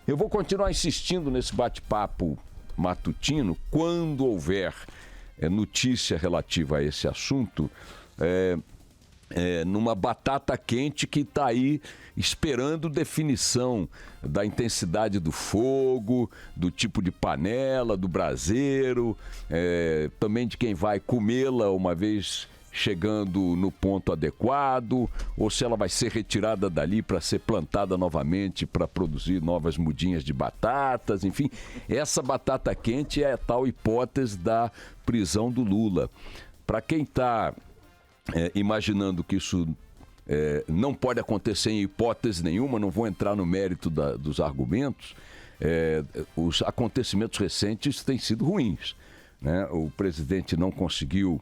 Eu vou continuar insistindo nesse bate-papo matutino quando houver notícia relativa a esse assunto, numa batata quente que está aí esperando definição da intensidade do fogo, do tipo de panela, do braseiro, também de quem vai comê-la uma vez chegando no ponto adequado, ou se ela vai ser retirada dali para ser plantada novamente para produzir novas mudinhas de batatas, enfim. Essa batata quente é a tal hipótese da prisão do Lula. Para quem está imaginando que isso não pode acontecer em hipótese nenhuma, não vou entrar no mérito dos argumentos, os acontecimentos recentes têm sido ruins. Né? O presidente não conseguiu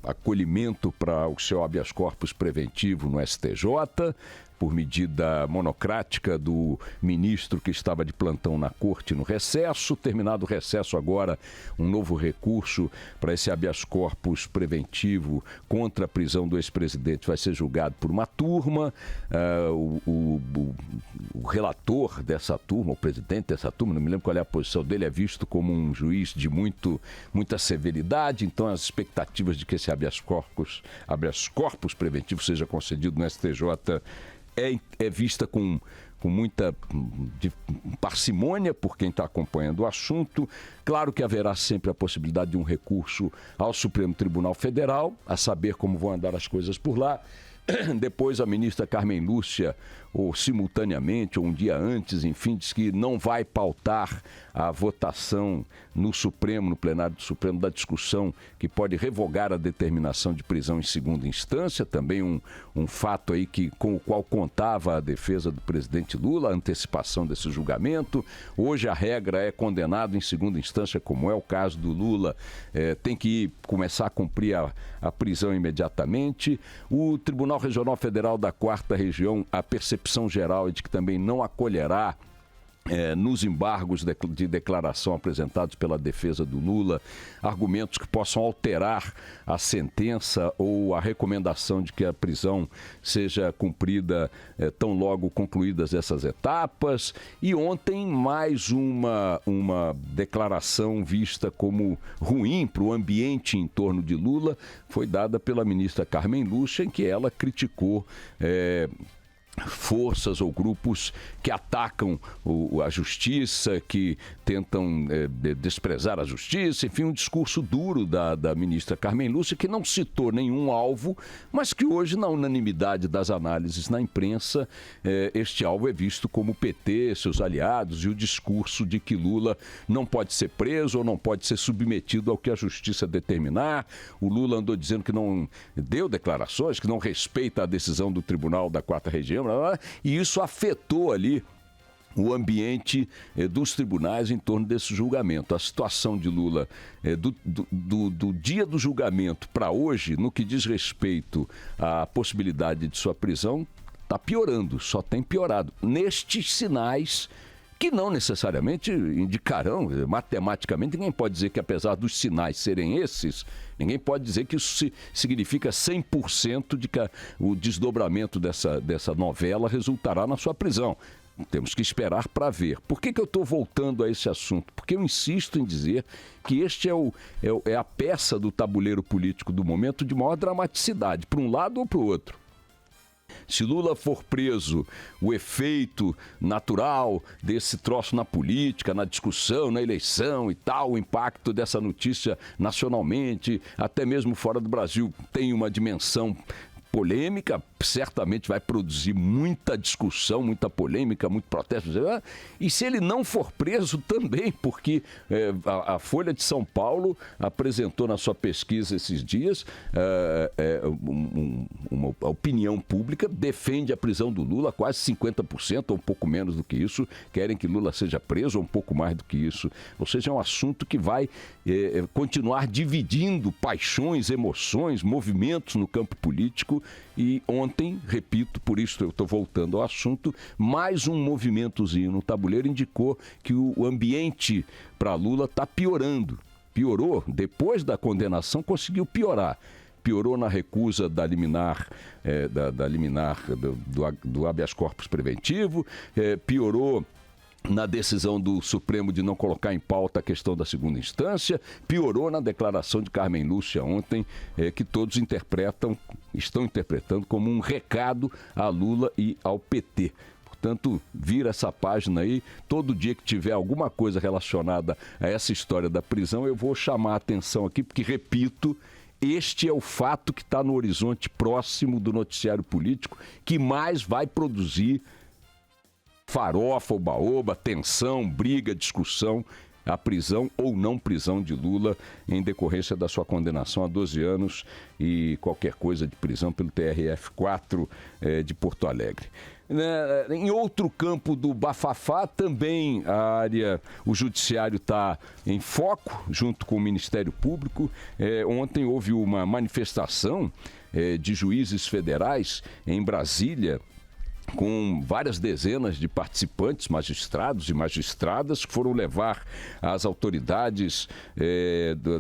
acolhimento para o seu habeas corpus preventivo no STJ, por medida monocrática do ministro que estava de plantão na corte no recesso. Terminado o recesso agora, um novo recurso para esse habeas corpus preventivo contra a prisão do ex-presidente vai ser julgado por uma turma. O relator dessa turma, o presidente dessa turma, não me lembro qual é a posição dele, é visto como um juiz de muita severidade. Então as expectativas de que esse habeas corpus preventivo seja concedido no STJ é vista com muita parcimônia por quem está acompanhando o assunto. Claro que haverá sempre a possibilidade de um recurso ao Supremo Tribunal Federal, a saber como vão andar as coisas por lá. Depois a ministra Carmen Lúcia, ou simultaneamente, ou um dia antes, enfim, diz que não vai pautar a votação no Supremo, no plenário do Supremo, da discussão que pode revogar a determinação de prisão em segunda instância, também um fato aí com o qual contava a defesa do presidente Lula, a antecipação desse julgamento. Hoje a regra é condenado em segunda instância, como é o caso do Lula, tem que começar a cumprir a prisão imediatamente. O Tribunal Regional Federal da 4ª Região, a percepção geral é de que também não acolherá nos embargos de declaração apresentados pela defesa do Lula, argumentos que possam alterar a sentença ou a recomendação de que a prisão seja cumprida tão logo concluídas essas etapas. E ontem mais uma declaração vista como ruim para o ambiente em torno de Lula foi dada pela ministra Carmen Lúcia, em que ela criticou forças ou grupos que atacam a justiça, que tentam desprezar a justiça, enfim, um discurso duro da ministra Carmen Lúcia, que não citou nenhum alvo, mas que hoje, na unanimidade das análises na imprensa, este alvo é visto como o PT, seus aliados, e o discurso de que Lula não pode ser preso ou não pode ser submetido ao que a justiça determinar. O Lula andou dizendo que não deu declarações, que não respeita a decisão do Tribunal da 4ª Região, e isso afetou ali o ambiente dos tribunais em torno desse julgamento. A situação de Lula do dia do julgamento para hoje, no que diz respeito à possibilidade de sua prisão, está piorando, só tem piorado. Nestes sinais que não necessariamente indicarão, matematicamente, ninguém pode dizer que, apesar dos sinais serem esses, ninguém pode dizer que isso significa 100% de que o desdobramento dessa novela resultará na sua prisão. Temos que esperar para ver. Por que eu estou voltando a esse assunto? Porque eu insisto em dizer que este é a peça do tabuleiro político do momento de maior dramaticidade, para um lado ou para o outro. Se Lula for preso, o efeito natural desse troço na política, na discussão, na eleição e tal, o impacto dessa notícia nacionalmente, até mesmo fora do Brasil, tem uma dimensão polêmica, certamente vai produzir muita discussão, muita polêmica, muito protesto. E se ele não for preso também, porque a Folha de São Paulo apresentou na sua pesquisa esses dias uma opinião pública, defende a prisão do Lula, quase 50% ou um pouco menos do que isso, querem que Lula seja preso ou um pouco mais do que isso. Ou seja, é um assunto que vai continuar dividindo paixões, emoções, movimentos no campo político. E ontem, repito, por isso eu estou voltando ao assunto, mais um movimentozinho no tabuleiro indicou que o ambiente para Lula está piorando. Piorou, depois da condenação conseguiu piorar. piorou na recusa da liminar, do habeas corpus preventivo, piorou na decisão do Supremo de não colocar em pauta a questão da segunda instância, piorou na declaração de Carmen Lúcia ontem, que todos estão interpretando como um recado a Lula e ao PT. Portanto, vira essa página aí, todo dia que tiver alguma coisa relacionada a essa história da prisão, eu vou chamar a atenção aqui, porque, repito, este é o fato que está no horizonte próximo do noticiário político, que mais vai produzir farofa, oba-oba, tensão, briga, discussão, a prisão ou não prisão de Lula em decorrência da sua condenação a 12 anos e qualquer coisa de prisão pelo TRF4 de Porto Alegre. Em outro campo do bafafá, também o judiciário está em foco, junto com o Ministério Público. Ontem houve uma manifestação de juízes federais em Brasília, com várias dezenas de participantes, magistrados e magistradas, que foram levar às autoridades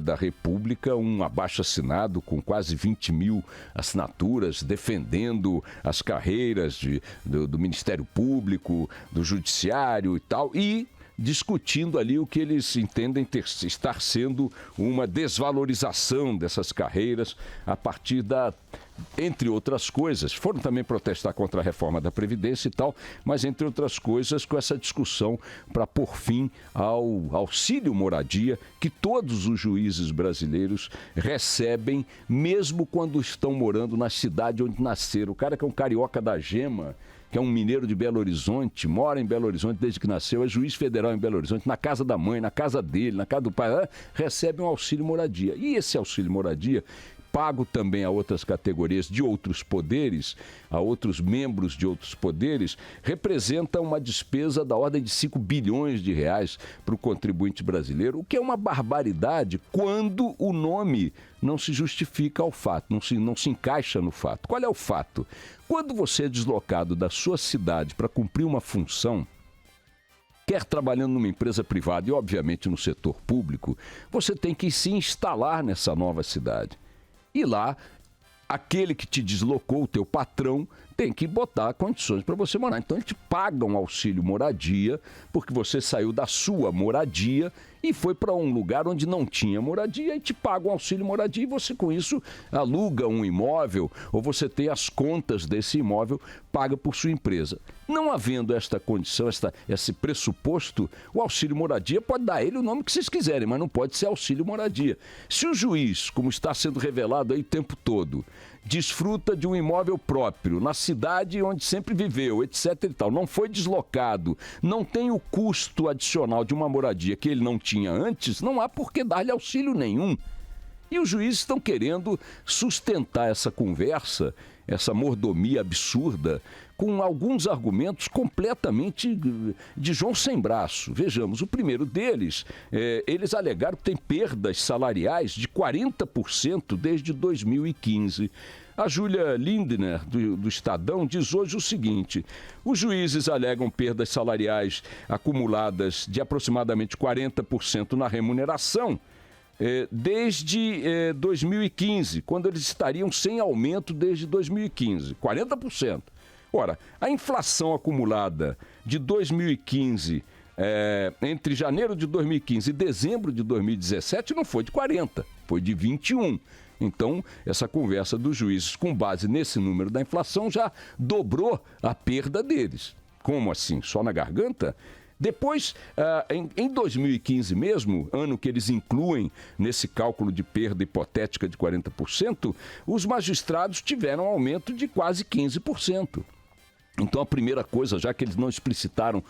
da República um abaixo-assinado com quase 20 mil assinaturas, defendendo as carreiras do Ministério Público, do Judiciário e tal, e discutindo ali o que eles entendem estar sendo uma desvalorização dessas carreiras a partir entre outras coisas, foram também protestar contra a reforma da Previdência e tal, mas entre outras coisas com essa discussão para pôr fim ao auxílio moradia que todos os juízes brasileiros recebem, mesmo quando estão morando na cidade onde nasceram. O cara que é um carioca da gema, que é um mineiro de Belo Horizonte, mora em Belo Horizonte desde que nasceu, é juiz federal em Belo Horizonte, na casa da mãe, na casa dele, na casa do pai, recebe um auxílio moradia. E esse auxílio moradia, pago também a outras categorias de outros poderes, a outros membros de outros poderes, representa uma despesa da ordem de 5 bilhões de reais para o contribuinte brasileiro, o que é uma barbaridade quando o nome não se justifica ao fato, não se encaixa no fato. Qual é o fato? Quando você é deslocado da sua cidade para cumprir uma função, quer trabalhando numa empresa privada e, obviamente, no setor público, você tem que se instalar nessa nova cidade. E lá, aquele que te deslocou, o teu patrão, tem que botar condições para você morar. Então, ele te paga um auxílio moradia, porque você saiu da sua moradia e foi para um lugar onde não tinha moradia e te paga um auxílio moradia e você, com isso, aluga um imóvel ou você tem as contas desse imóvel paga por sua empresa. Não havendo esta condição, esse pressuposto, o auxílio moradia pode dar a ele o nome que vocês quiserem, mas não pode ser auxílio moradia. Se o juiz, como está sendo revelado aí o tempo todo, desfruta de um imóvel próprio, na cidade onde sempre viveu, etc. e tal, não foi deslocado, não tem o custo adicional de uma moradia que ele não tinha antes, não há por que dar-lhe auxílio nenhum. E os juízes estão querendo sustentar essa conversa, essa mordomia absurda, com alguns argumentos completamente de João sem braço. Vejamos, o primeiro deles, eles alegaram que tem perdas salariais de 40% desde 2015. A Júlia Lindner, do Estadão, diz hoje o seguinte: os juízes alegam perdas salariais acumuladas de aproximadamente 40% na remuneração, desde 2015, quando eles estariam sem aumento desde 2015, 40%. Ora, a inflação acumulada de 2015, entre janeiro de 2015 e dezembro de 2017, não foi de 40%, foi de 21%. Então, essa conversa dos juízes, com base nesse número da inflação, já dobrou a perda deles. Como assim? Só na garganta? Depois, em 2015 mesmo, ano que eles incluem nesse cálculo de perda hipotética de 40%, os magistrados tiveram um aumento de quase 15%. Então, a primeira coisa, já que eles não explicaram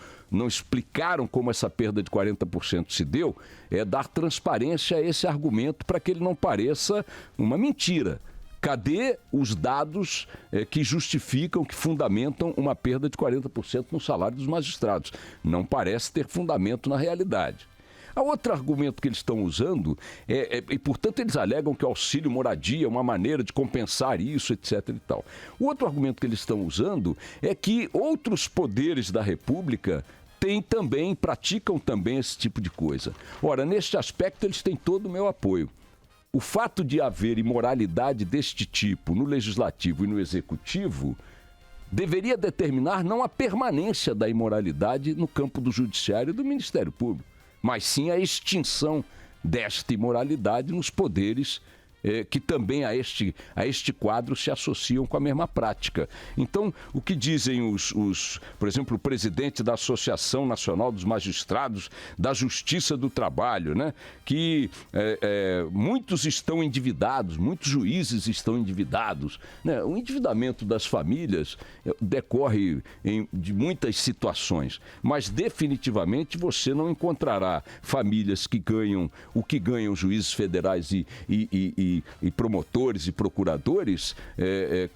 como essa perda de 40% se deu, é dar transparência a esse argumento para que ele não pareça uma mentira. Cadê os dados que justificam, que fundamentam uma perda de 40% no salário dos magistrados? Não parece ter fundamento na realidade. A outro argumento que eles estão usando, e portanto eles alegam que o auxílio moradia é uma maneira de compensar isso, etc. e tal. O outro argumento que eles estão usando é que outros poderes da República praticam também esse tipo de coisa. Ora, neste aspecto eles têm todo o meu apoio. O fato de haver imoralidade deste tipo no Legislativo e no Executivo deveria determinar não a permanência da imoralidade no campo do Judiciário e do Ministério Público, mas sim a extinção desta imoralidade nos poderes que também a este quadro se associam com a mesma prática. Então, o que dizem por exemplo, o presidente da Associação Nacional dos Magistrados da Justiça do Trabalho, né? Que muitos estão endividados, muitos juízes estão endividados, né? O endividamento das famílias decorre de muitas situações, mas definitivamente você não encontrará famílias que ganham o que ganham juízes federais e promotores e procuradores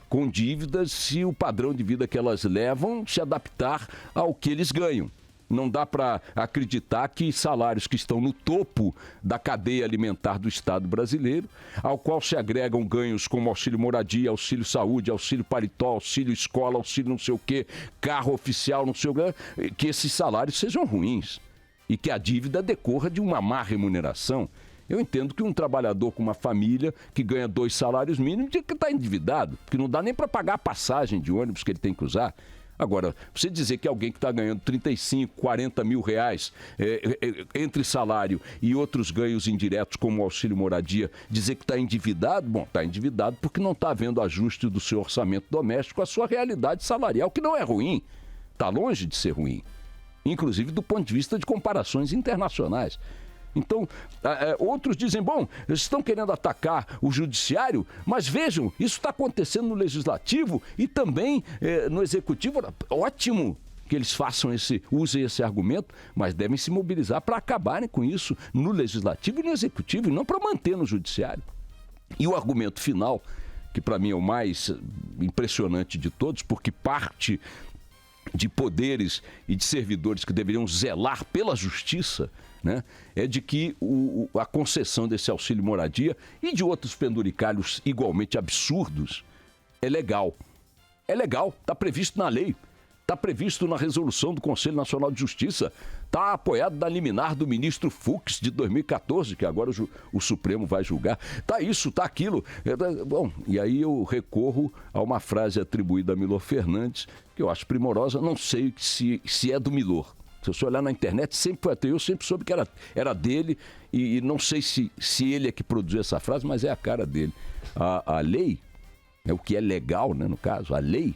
com dívidas se o padrão de vida que elas levam se adaptar ao que eles ganham. Não dá para acreditar que salários que estão no topo da cadeia alimentar do Estado brasileiro, ao qual se agregam ganhos como auxílio moradia, auxílio saúde, auxílio paletó, auxílio escola, auxílio não sei o quê, carro oficial, não sei o quê, que esses salários sejam ruins e que a dívida decorra de uma má remuneração. Eu entendo que um trabalhador com uma família que ganha 2 salários mínimos que está endividado, porque não dá nem para pagar a passagem de ônibus que ele tem que usar. Agora, você dizer que alguém que está ganhando 35, 40 mil reais entre salário e outros ganhos indiretos como o auxílio moradia, dizer que está endividado, bom, está endividado porque não está havendo ajuste do seu orçamento doméstico à sua realidade salarial, que não é ruim, está longe de ser ruim, inclusive do ponto de vista de comparações internacionais. Então, outros dizem, bom, eles estão querendo atacar o judiciário, mas vejam, isso está acontecendo no legislativo e também no executivo. Ótimo que eles usem esse argumento, mas devem se mobilizar para acabarem com isso no legislativo e no executivo, e não para manter no judiciário. E o argumento final, que para mim é o mais impressionante de todos, porque parte de poderes e de servidores que deveriam zelar pela justiça, né, é de que a concessão desse auxílio moradia e de outros penduricalhos igualmente absurdos é legal. É legal, está previsto na lei, está previsto na resolução do Conselho Nacional de Justiça, está apoiado na liminar do ministro Fux de 2014, que agora o Supremo vai julgar. Está isso, está aquilo. Bom, e aí eu recorro a uma frase atribuída a Milor Fernandes, que eu acho primorosa, não sei se é do Milor. Se você olhar na internet, sempre foi até eu sempre soube que era dele e não sei se ele é que produziu essa frase, mas é a cara dele. A lei, o que é legal, né, no caso, a lei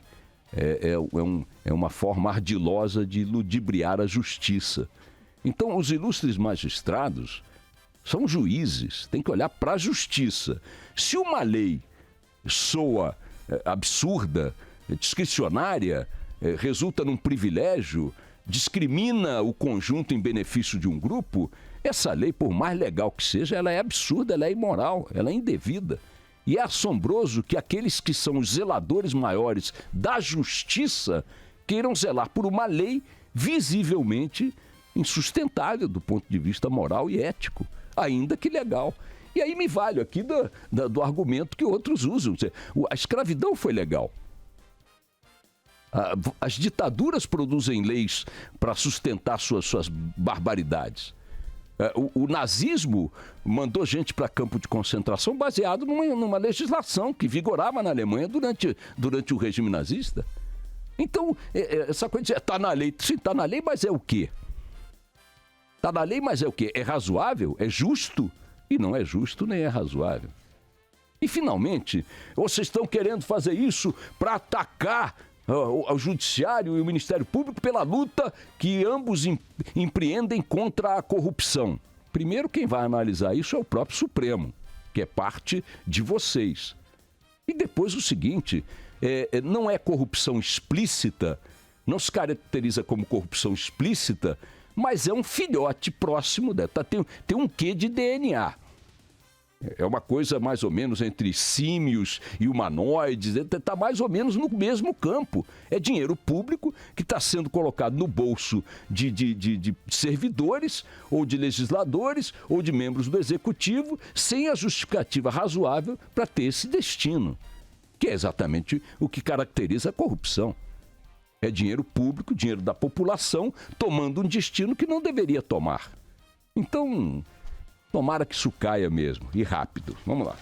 é uma forma ardilosa de ludibriar a justiça. Então, os ilustres magistrados são juízes, tem que olhar para a justiça. Se uma lei soa absurda, discricionária, resulta num privilégio, discrimina o conjunto em benefício de um grupo, essa lei, por mais legal que seja, ela é absurda, ela é imoral, ela é indevida. E é assombroso que aqueles que são os zeladores maiores da justiça queiram zelar por uma lei visivelmente insustentável do ponto de vista moral e ético, ainda que legal. E aí me valho aqui do argumento que outros usam. A escravidão foi legal. As ditaduras produzem leis para sustentar suas barbaridades. O nazismo mandou gente para campo de concentração baseado numa legislação que vigorava na Alemanha durante o regime nazista. Então, essa coisa de está na lei, sim, está na lei, mas é o quê? Está na lei, mas é o quê? É razoável? É justo? E não é justo nem é razoável. E, finalmente, vocês estão querendo fazer isso para atacar o Judiciário e o Ministério Público pela luta que ambos empreendem contra a corrupção. Primeiro, quem vai analisar isso é o próprio Supremo, que é parte de vocês. E depois o seguinte, não é corrupção explícita, não se caracteriza como corrupção explícita, mas é um filhote próximo dela. Tem um quê de DNA. É uma coisa mais ou menos entre símios e humanoides, está mais ou menos no mesmo campo. É dinheiro público que está sendo colocado no bolso de servidores, ou de legisladores, ou de membros do executivo, sem a justificativa razoável para ter esse destino, que é exatamente o que caracteriza a corrupção. É dinheiro público, dinheiro da população, tomando um destino que não deveria tomar. Então, Tomara que isso caia mesmo, e rápido. Vamos lá.